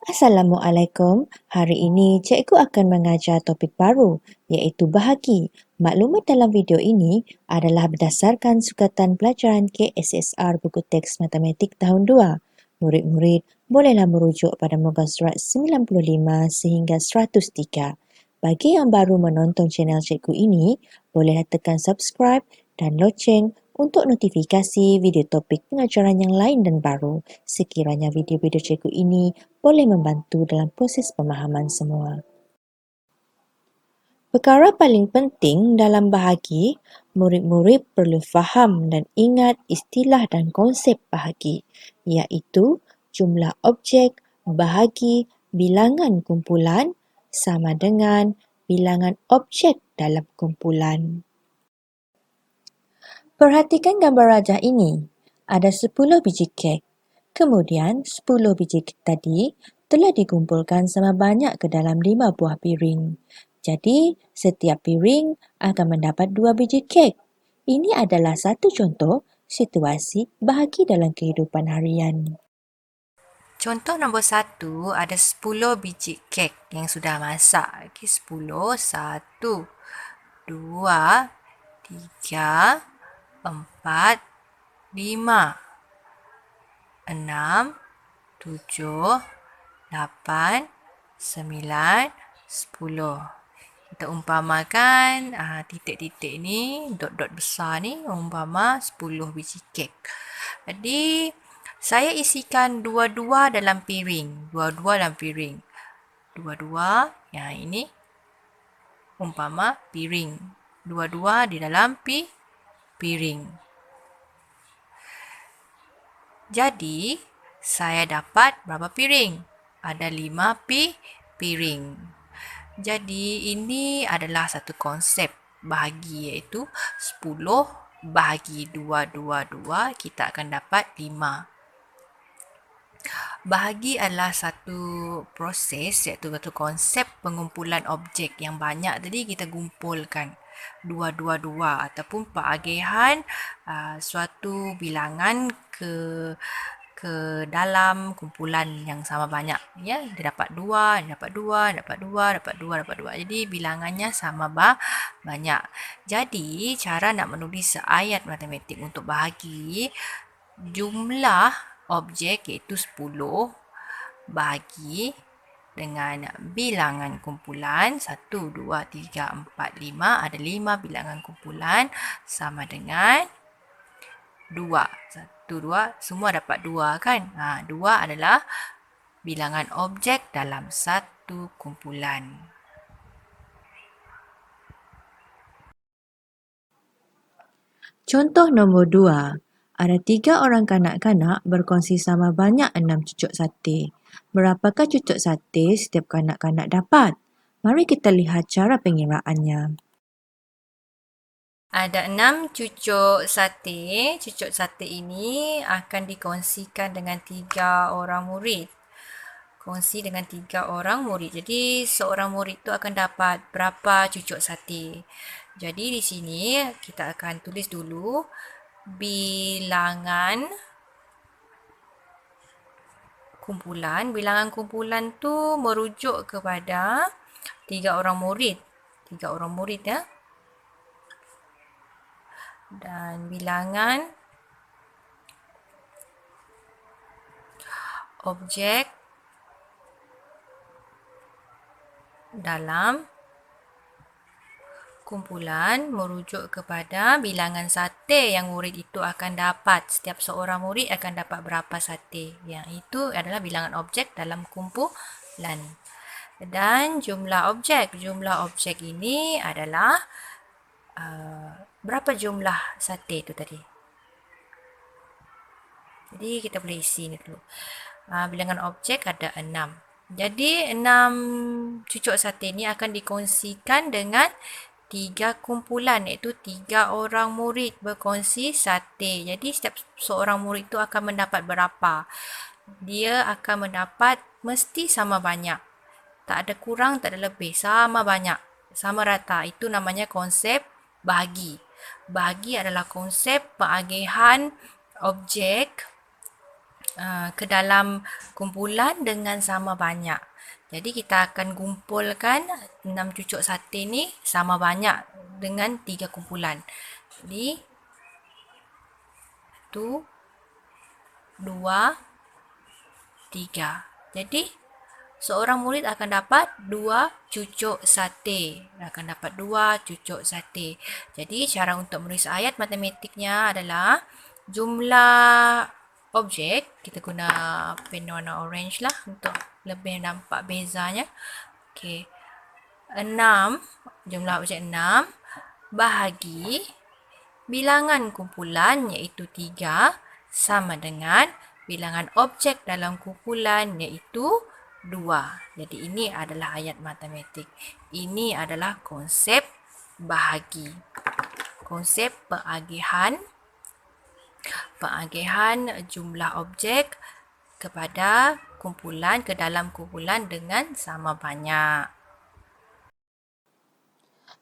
Assalamualaikum. Hari ini cikgu akan mengajar topik baru iaitu bahagi. Maklumat dalam video ini adalah berdasarkan sukatan pelajaran KSSR buku teks matematik tahun 2. Murid-murid bolehlah merujuk pada muka surat 95 sehingga 103. Bagi yang baru menonton channel cikgu ini, bolehlah tekan subscribe dan loceng untuk notifikasi video topik pengajaran yang lain dan baru. Sekiranya video-video cikgu ini boleh membantu dalam proses pemahaman semua. Perkara paling penting dalam bahagi, murid-murid perlu faham dan ingat istilah dan konsep bahagi, iaitu jumlah objek, bahagi, bilangan kumpulan sama dengan bilangan objek dalam kumpulan. Perhatikan gambar rajah ini. Ada 10 biji kek. Kemudian 10 biji kek tadi telah dikumpulkan sama banyak ke dalam 5 buah piring. Jadi, setiap piring akan mendapat 2 biji kek. Ini adalah satu contoh situasi bahagi dalam kehidupan harian. Contoh nombor 1, ada 10 biji kek yang sudah masak. Okey, 10, 1, 2, 3, 4, 5, 6, 7, 8, 9, 10. Kita umpamakan titik-titik ni, dot-dot besar ni umpama 10 biji kek. Jadi saya isikan dua-dua dalam piring. Dua-dua dalam piring. Dua-dua, yang ini umpama piring. Dua-dua di dalam piring. Jadi, saya dapat berapa piring? Ada 5 piring. Jadi, ini adalah satu konsep bahagi iaitu 10 bahagi 2, kita akan dapat 5. Bahagi adalah satu proses iaitu satu konsep pengumpulan objek yang banyak tadi kita kumpulkan dua ataupun pengagihan suatu bilangan ke dalam kumpulan yang sama banyak, ya. Dia dapat 2, dapat 2, dapat 2, dapat 2, dapat 2. Jadi bilangannya sama banyak. Jadi cara nak menulis seayat matematik untuk bahagi, jumlah objek iaitu 10 bahagi dengan bilangan kumpulan 1, 2, 3, 4, 5. Ada 5 bilangan kumpulan sama dengan 2. 1, 2, semua dapat 2 kan? 2 adalah bilangan objek dalam satu kumpulan. Contoh nombor 2. Ada 3 orang kanak-kanak berkongsi sama banyak 6 cucuk sate. Berapakah cucuk sate setiap kanak-kanak dapat? Mari kita lihat cara pengiraannya. Ada 6 cucuk sate. Cucuk sate ini akan dikongsikan dengan 3 orang murid. Kongsi dengan 3 orang murid. Jadi seorang murid tu akan dapat berapa cucuk sate. Jadi di sini kita akan tulis dulu bilangan kumpulan. Bilangan kumpulan tu merujuk kepada 3 orang murid. 3 orang murid, ya. Dan bilangan objek dalam kumpulan merujuk kepada bilangan sate yang murid itu akan dapat. Setiap seorang murid akan dapat berapa sate. Yang itu adalah bilangan objek dalam kumpulan. Dan jumlah objek. Jumlah objek ini adalah berapa jumlah sate itu tadi? Jadi kita boleh isi ni dulu. Bilangan objek ada 6. Jadi 6 cucuk sate ni akan dikongsikan dengan 3 kumpulan, iaitu 3 orang murid berkongsi sate. Jadi setiap seorang murid tu akan mendapat berapa? Dia akan mendapat mesti sama banyak. Tak ada kurang, tak ada lebih. Sama banyak. Sama rata. Itu namanya konsep bahagi. Bahagi adalah konsep pengagihan objek ke dalam kumpulan dengan sama banyak. Jadi kita akan kumpulkan 6 cucuk sate ni sama banyak dengan 3 kumpulan. Jadi 1, 2, 3. Jadi seorang murid akan dapat 2 cucuk sate. Akan dapat 2 cucuk sate. Jadi cara untuk menulis ayat matematiknya adalah jumlah objek. Kita guna pen warna orange lah untuk lebih nampak bezanya. Okey. 6, jumlah objek 6 bahagi bilangan kumpulan iaitu 3 sama dengan bilangan objek dalam kumpulan iaitu 2. Jadi ini adalah ayat matematik. Ini adalah konsep bahagi. Konsep pengagihan jumlah objek kepada kumpulan ke dalam kumpulan dengan sama banyak.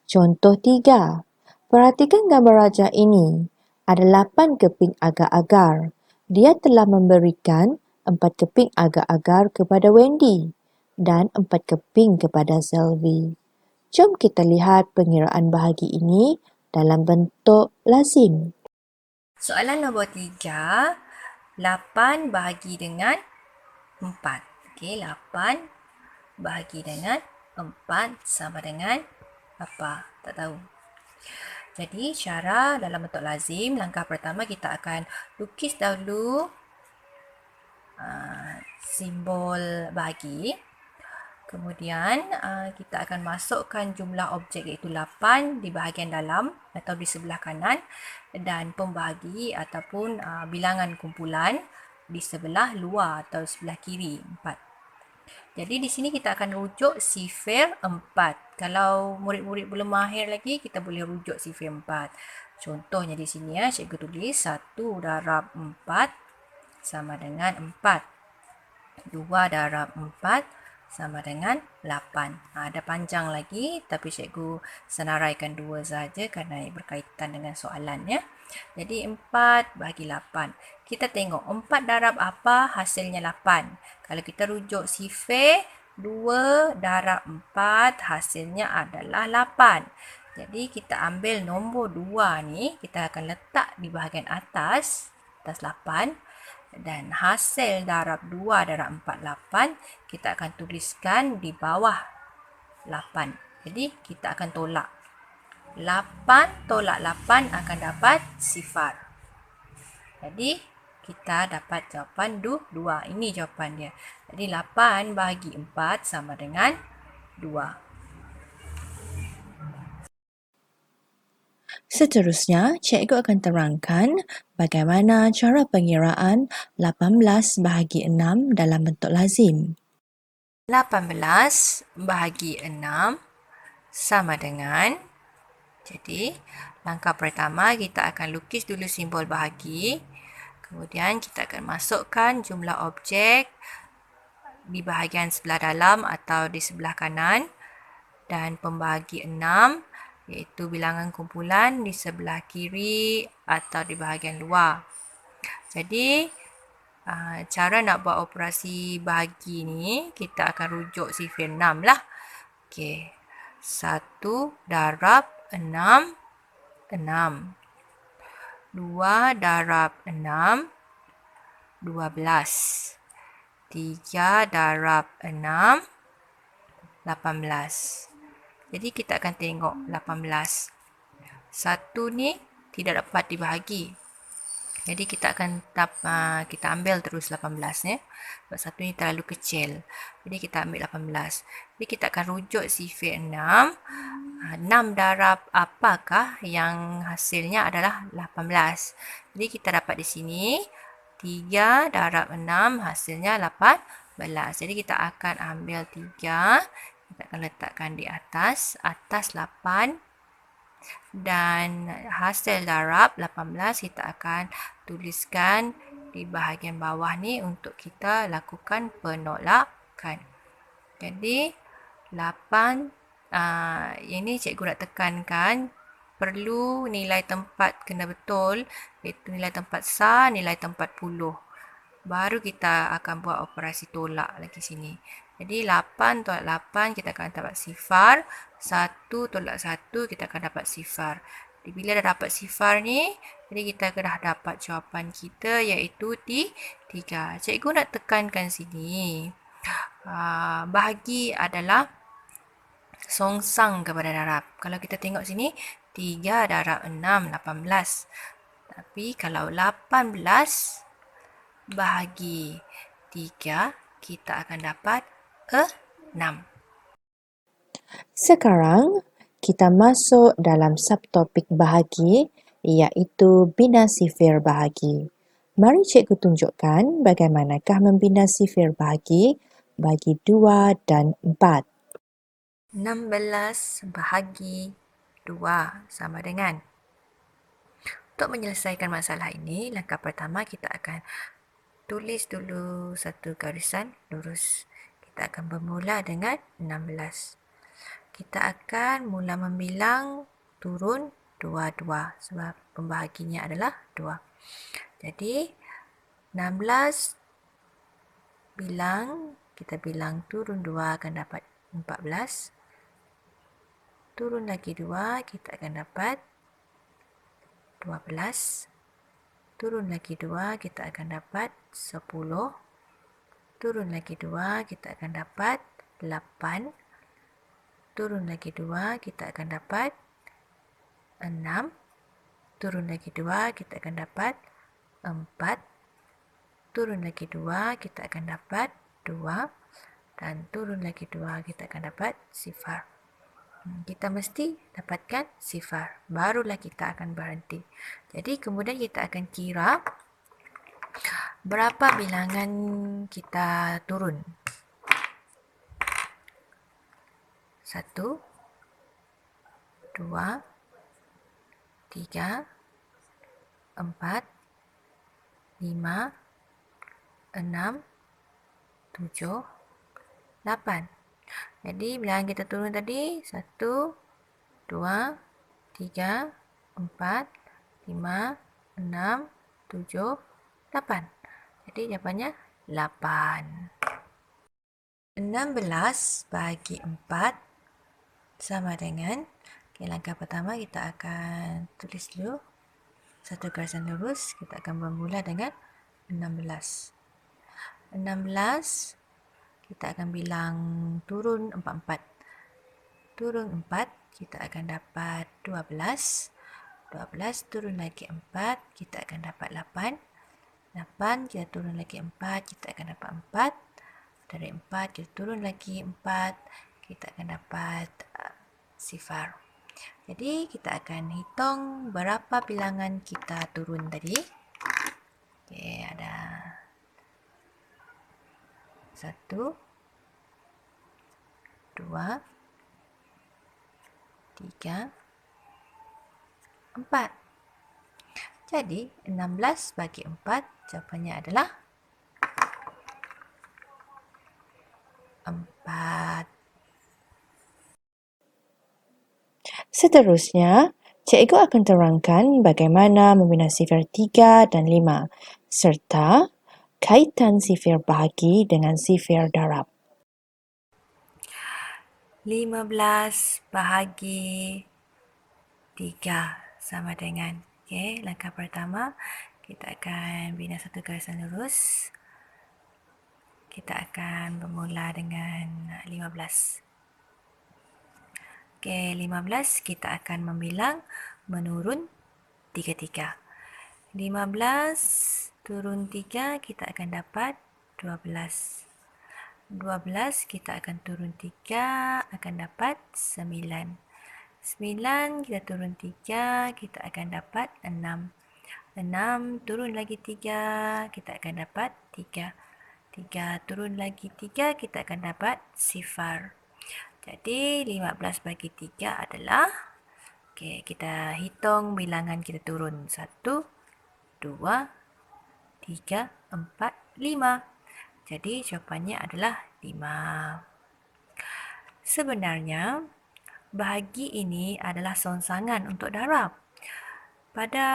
Contoh 3. Perhatikan gambar raja ini. Ada 8 keping agar-agar. Dia telah memberikan 4 keping agar-agar kepada Wendy dan 4 keping kepada Selvi. Jom kita lihat pengiraan bahagi ini dalam bentuk lazim. Soalan nombor 3, 8 bahagi dengan 4. Okey, 8 bahagi dengan 4 sama dengan apa? Tak tahu. Jadi, cara dalam bentuk lazim, langkah pertama kita akan lukis dahulu simbol bahagi. Kemudian, kita akan masukkan jumlah objek iaitu 8 di bahagian dalam atau di sebelah kanan dan pembahagi ataupun bilangan kumpulan di sebelah luar atau sebelah kiri 4. Jadi di sini kita akan rujuk sifir 4. Kalau murid-murid belum mahir lagi, kita boleh rujuk sifir 4. Contohnya di sini ya, cikgu tulis 1 darab 4 sama dengan 4. 2 darab 4 sama dengan 8. Ada panjang lagi tapi cikgu senaraikan 2 saja kerana berkaitan dengan soalan ya. Jadi 4 bahagi 8. Kita tengok 4 darab apa hasilnya 8. Kalau kita rujuk sifir 2 darab 4 hasilnya adalah 8. Jadi kita ambil nombor 2 ni, kita akan letak di bahagian atas 8. Dan hasil darab 2 darab 4, 8. Kita akan tuliskan di bawah 8. Jadi kita akan tolak. 8 tolak 8 akan dapat sifar. Jadi kita dapat jawapan 2. Ini jawapan dia. Jadi 8 bahagi 4 sama dengan 2. Seterusnya, cikgu akan terangkan bagaimana cara pengiraan 18 bahagi 6 dalam bentuk lazim. 18 bahagi 6 sama dengan, jadi langkah pertama kita akan lukis dulu simbol bahagi. Kemudian kita akan masukkan jumlah objek di bahagian sebelah dalam atau di sebelah kanan dan pembahagi 6 iaitu bilangan kumpulan di sebelah kiri atau di bahagian luar. Jadi cara nak buat operasi bahagi ni kita akan rujuk sifir 6 lah. Okey. 1 darab 6, 6. 2 darab 6, 12. 3 darab 6, 18. Jadi kita akan tengok 18. 1 ni tidak dapat dibahagi. Jadi kita akan kita ambil terus 18 ya. Sebab 1 ni terlalu kecil. Jadi kita ambil 18. Jadi kita akan rujuk sifir 6. 6 darab apakah yang hasilnya adalah 18. Jadi kita dapat di sini 3 darab 6 hasilnya 18. Jadi kita akan ambil 3. Kita akan letakkan di atas 8 dan hasil darab 18 kita akan tuliskan di bahagian bawah ni untuk kita lakukan penolakan. Jadi 8 ini cikgu nak tekankan perlu nilai tempat kena betul, iaitu nilai tempat sah, nilai tempat puluh. baru kita akan buat operasi tolak lagi sini. Jadi 8 tolak 8 kita akan dapat sifar, 1 tolak 1 kita akan dapat sifar. Jadi bila dah dapat sifar ni, jadi kita dah dapat jawapan kita iaitu 3. Cikgu nak tekankan sini. Bahagi adalah songsang kepada darab. Kalau kita tengok sini, 3 darab 6, 18. Tapi kalau 18 bahagi 3, kita akan dapat 6. Sekarang, kita masuk dalam subtopik bahagi iaitu bina sifir bahagi. Mari cikgu tunjukkan bagaimanakah membina sifir bahagi bagi 2 dan 4. 16 bahagi 2 sama dengan. Untuk menyelesaikan masalah ini, langkah pertama kita akan tulis dulu satu garisan lurus. Kita akan bermula dengan 16. Kita akan mula membilang turun 2 sebab pembahaginya adalah 2. Jadi 16 kita bilang turun 2 akan dapat 14. Turun lagi 2 kita akan dapat 12. Turun lagi 2 kita akan dapat 10. Turun lagi 2 kita akan dapat 8. Turun lagi 2 kita akan dapat 6. Turun lagi 2 kita akan dapat 4. Turun lagi 2 kita akan dapat 2. Dan turun lagi 2 kita akan dapat sifar. Kita mesti dapatkan sifar. Barulah kita akan berhenti. Jadi kemudian kita akan kira berapa bilangan kita turun. 1, 2, 3, 4, 5, 6, 7, 8. Jadi bilangan kita turun tadi 1, 2, 3, 4, 5, 6, 7, 8. Jadi jawapannya 8. 16 bahagi 4 sama dengan, langkah pertama kita akan tulis dulu satu garisan lurus. Kita akan bermula dengan 16. 16 kita akan bilang turun 44. Turun 4, kita akan dapat 12. 12 turun lagi 4, kita akan dapat 8. 8 kita turun lagi 4, kita akan dapat 4. Dari 4 kita turun lagi 4, kita akan dapat sifar. Jadi kita akan hitung berapa bilangan kita turun tadi. Okey, ada 1, 2, 3, 4. Jadi 16 bagi 4 jawapannya adalah 4. Seterusnya, cikgu akan terangkan bagaimana membina sifir 3 dan 5 serta kaitan sifir bahagi dengan sifir darab. 15 bahagi 3 sama dengan. Okey, langkah pertama kita akan bina satu garisan lurus. Kita akan bermula dengan 15. Okey, 15 kita akan membilang menurun 3. 15 turun 3 kita akan dapat 12. 12 kita akan turun 3 akan dapat 9. 9 kita turun 3 kita akan dapat 6. 6 turun lagi 3 kita akan dapat 3. 3 turun lagi 3 kita akan dapat sifar. Jadi 15 bagi 3 adalah, kita hitung bilangan kita turun. 1, 2, 3, 4, 5. Jadi jawapannya adalah 5. Sebenarnya bahagi ini adalah songsangan untuk darab. Pada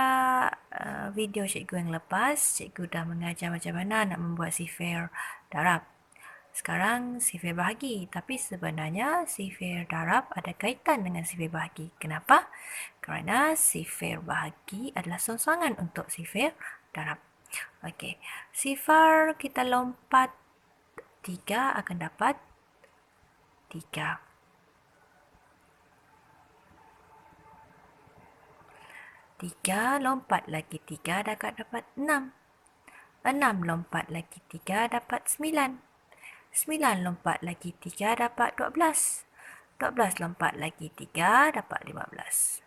video cikgu yang lepas, cikgu dah mengajar macam mana nak membuat sifir darab. Sekarang sifir bahagi, tapi sebenarnya sifir darab ada kaitan dengan sifir bahagi. Kenapa? Kerana sifir bahagi adalah songsangan untuk sifir darab. Okey, sifar kita lompat 3 akan dapat 3. 3 lompat lagi 3 dapat 6. 6 lompat lagi 3 dapat 9. 9 lompat lagi 3 dapat 12. 12 lompat lagi 3 dapat 15.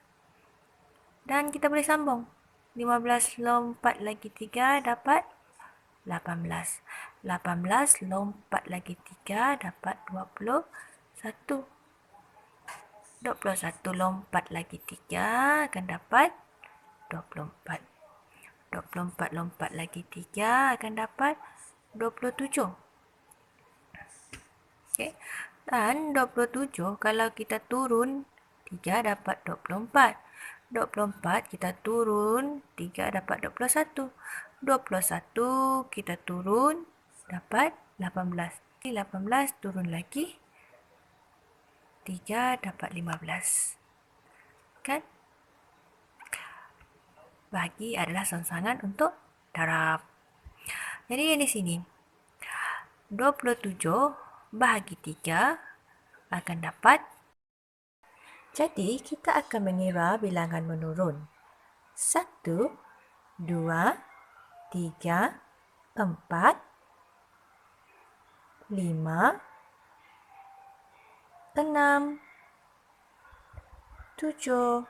Dan kita boleh sambung. 15 lompat lagi 3 dapat 18. 18 lompat lagi 3 dapat 21. 21 lompat lagi 3 akan dapat 24. 24 lompat lagi 3 akan dapat 27. Okay. Dan 27 kalau kita turun 3 dapat 24. 24 kita turun 3 dapat 21. 21 kita turun dapat 18. 18 turun lagi 3 dapat 15. Kan? Bahagi adalah songsangan untuk darab. Jadi yang di sini 27 bahagi 3 akan dapat. Jadi kita akan mengira bilangan menurun. 1, 2, 3, 4, 5, 6, 7,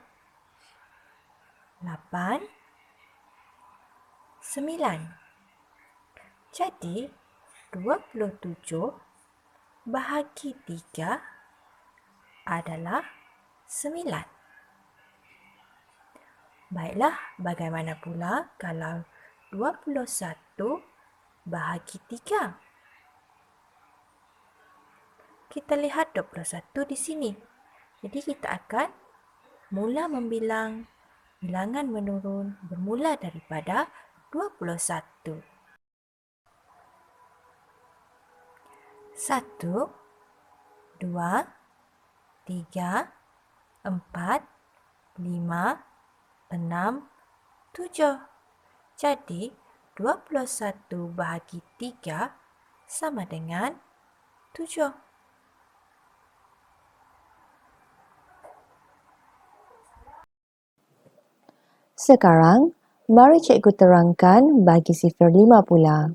8, 9. Jadi 27 bahagi 3 adalah 9. Baiklah, bagaimana pula kalau 21 bahagi 3? Kita lihat 21 di sini. Jadi kita akan mula membilang bilangan menurun bermula daripada 21. 1, 2, 3, 4, 5, 6, 7. Jadi 21 bahagi 3 sama dengan 7. Sekarang, mari cikgu terangkan bagi sifir 5 pula.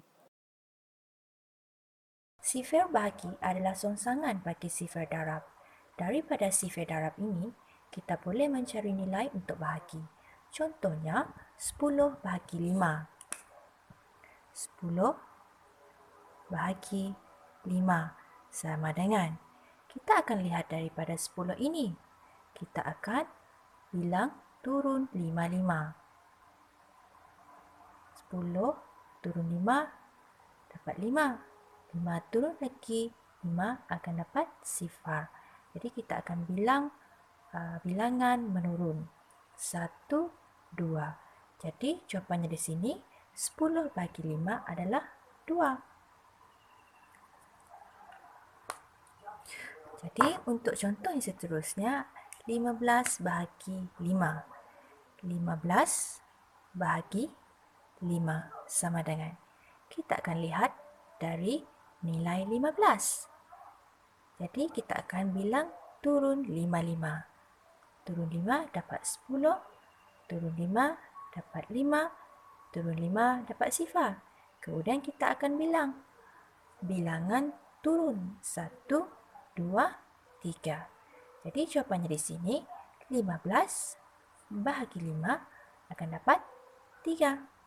Sifir bahagi adalah songsangan bagi sifir darab. Daripada sifir darab ini, kita boleh mencari nilai untuk bahagi. Contohnya, 10 bahagi 5. 10 bahagi 5 sama dengan. Kita akan lihat daripada 10 ini. Kita akan bilang turun 5. 10 turun 5 dapat 5. 5 turun lagi 5 akan dapat sifar. Jadi kita akan bilang bilangan menurun. 1, 2. Jadi jawapannya di sini 10 bagi 5 adalah 2. Jadi untuk contoh yang seterusnya 15 bahagi 5. 15 bahagi 5 sama dengan. Kita akan lihat dari nilai 15. Jadi kita akan bilang turun 5. Turun 5 dapat 10. Turun 5 dapat 5. Turun 5 dapat sifar. Kemudian kita akan bilang bilangan turun 1, 2, 3. Jadi jawapannya di sini 15 bahagi 5 akan dapat 3.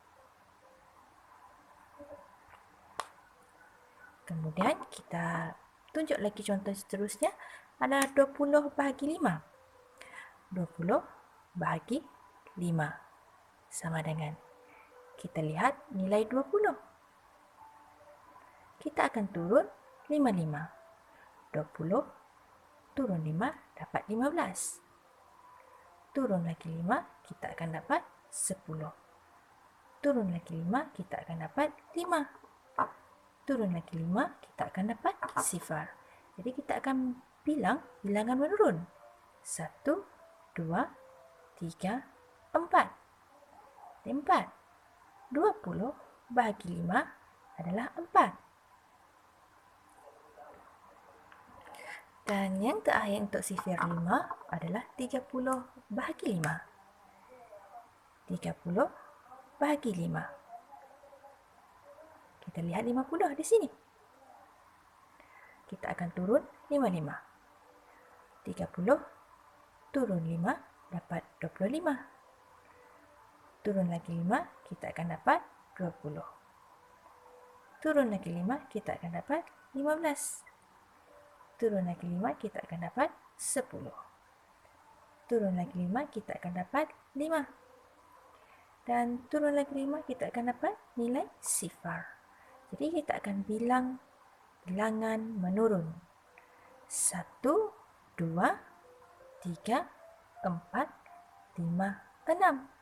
Kemudian kita tunjuk lagi contoh seterusnya adalah 20 bahagi 5. 20 bahagi 5 sama dengan. Kita lihat nilai 20. Kita akan turun 5. 20 turun 5 dapat 15. Turun lagi 5 kita akan dapat 10. Turun lagi 5, kita akan dapat 5. Turun lagi 5, kita akan dapat 0. Jadi kita akan bilang bilangan menurun. 1, 2, 3, 4. 4. 20 bahagi 5 adalah 4. Dan yang terakhir untuk sifar 5 adalah 30 bahagi 5. 30 bahagi 5. Kita lihat 50 di sini. Kita akan turun 55. 30 turun 5 dapat 25. Turun lagi 5, kita akan dapat 20. Turun lagi 5, kita akan dapat 15. Turun lagi 5, kita akan dapat 10. Turun lagi 5, kita akan dapat 5. Dan turun lagi 5, kita akan dapat nilai sifar. Jadi kita akan bilang bilangan menurun. 1, 2, 3, 4, 5, 6.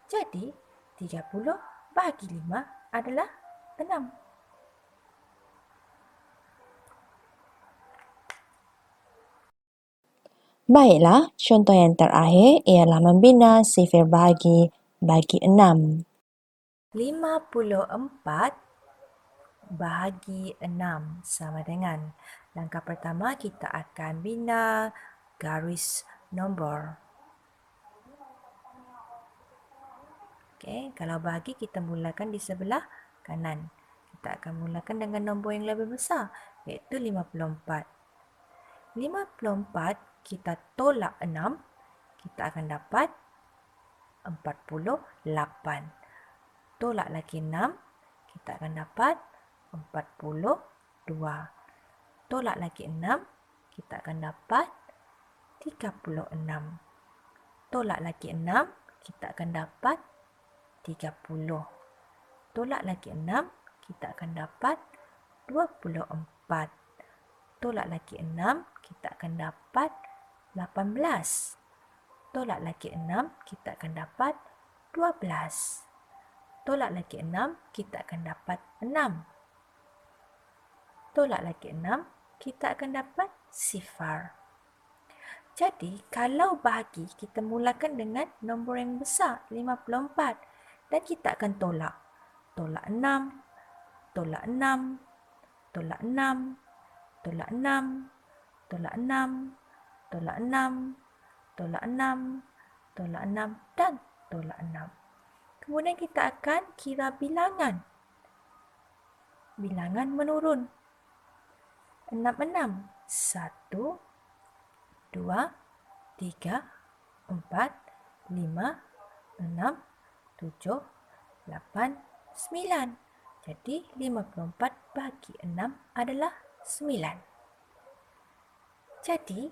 Jadi 30 bahagi 5 adalah 6. Baiklah, contoh yang terakhir ialah membina sifar bahagi bagi 6. 54 bahagi 6 sama dengan. Langkah pertama kita akan bina garis nombor. Okey, kalau bahagi kita mulakan di sebelah kanan. Kita akan mulakan dengan nombor yang lebih besar, iaitu 54. 54 kita tolak 6, kita akan dapat 48. Tolak lagi 6, kita akan dapat 42. Tolak lagi 6, kita akan dapat 36. Tolak lagi 6, kita akan dapat 30. Tolak lagi 6, kita akan dapat 24. Tolak lagi 6, kita akan dapat 18. Tolak lagi 6, kita akan dapat 12. Tolak lagi 6, kita akan dapat 6. Tolak lagi 6, kita akan dapat sifar. Jadi, kalau bahagi, kita mulakan dengan nombor yang besar, 54. Dan kita akan tolak. Tolak 6, tolak 6, tolak 6, tolak 6, tolak 6, tolak 6, tolak 6, tolak 6, dan tolak 6. Kemudian kita akan kira bilangan. Bilangan menurun. 66. 1, 2, 3, 4, 5, 6, 7, 8, 9. Jadi 54 bagi 6 adalah 9. Jadi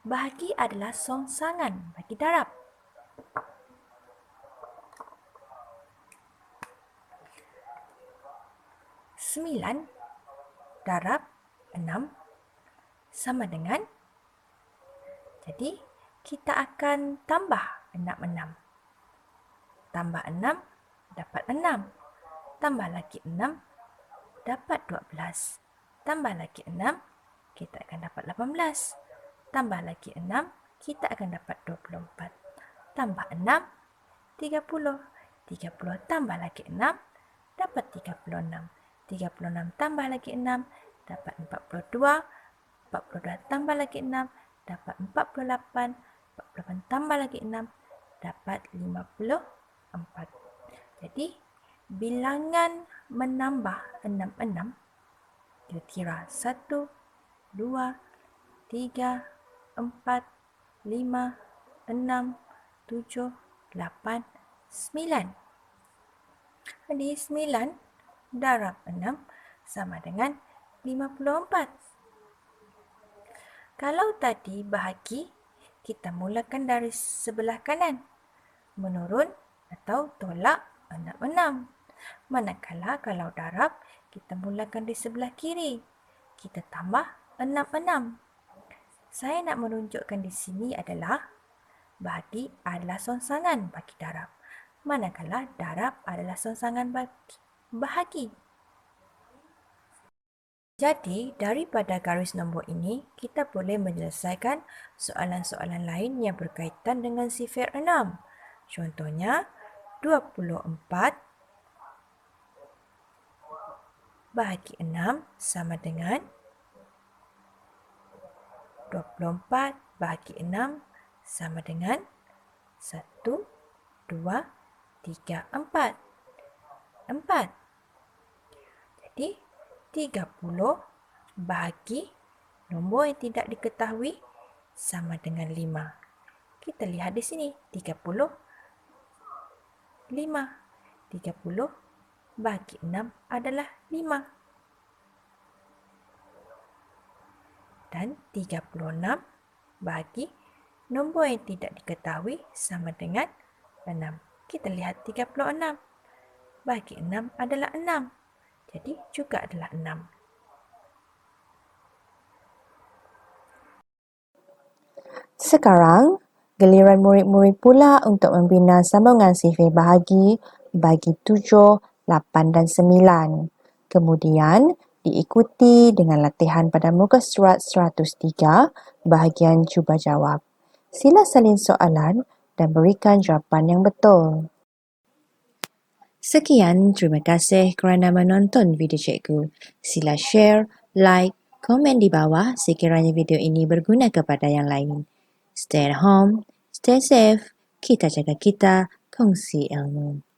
bahagi adalah songsangan bagi darab. Sembilan darab 6 sama dengan, jadi kita akan tambah 6. Tambah 6 dapat 6. Tambah lagi 6 dapat 12. Tambah lagi 6 kita akan dapat 18. Tambah lagi 6 kita akan dapat 24. Tambah 6 30. 30 tambah lagi 6 dapat 36. 36 tambah lagi 6 dapat 42. 42 tambah lagi 6 dapat 48. 48 tambah lagi 6 dapat 54. Jadi bilangan menambah 66 kira-kira 1, 2, 3, 4, 5, 6, 7, 8, 9. Jadi 9 darab 6 sama dengan 54. Kalau tadi bahagi, kita mulakan dari sebelah kanan. Menurun atau tolak 66. Manakala kalau darab, kita mulakan di sebelah kiri. Kita tambah 66. Saya nak menunjukkan di sini adalah bahagi adalah songsangan bagi darab. Manakala darab adalah songsangan bagi bahagi. Jadi, daripada garis nombor ini, kita boleh menyelesaikan soalan-soalan lain yang berkaitan dengan sifir 6. Contohnya, 24 bahagi 6 sama dengan 24 bahagi 6 sama dengan 1, 2, 3, 4. 4. Jadi, 30 bahagi nombor yang tidak diketahui sama dengan 5. Kita lihat di sini, 30, 5. 30 bahagi 6 adalah 5. Dan 36 bahagi nombor yang tidak diketahui sama dengan 6. Kita lihat 36 bahagi 6 adalah 6. Jadi juga adalah 6. Sekarang, giliran murid-murid pula untuk membina sambungan sifir bahagi bagi 7, 8 dan 9. Kemudian, diikuti dengan latihan pada muka surat 103 bahagian cuba jawab. Sila salin soalan dan berikan jawapan yang betul. Sekian, terima kasih kerana menonton video cikgu. Sila share, like, komen di bawah sekiranya video ini berguna kepada yang lain. Stay at home, stay safe, kita jaga kita, kongsi ilmu.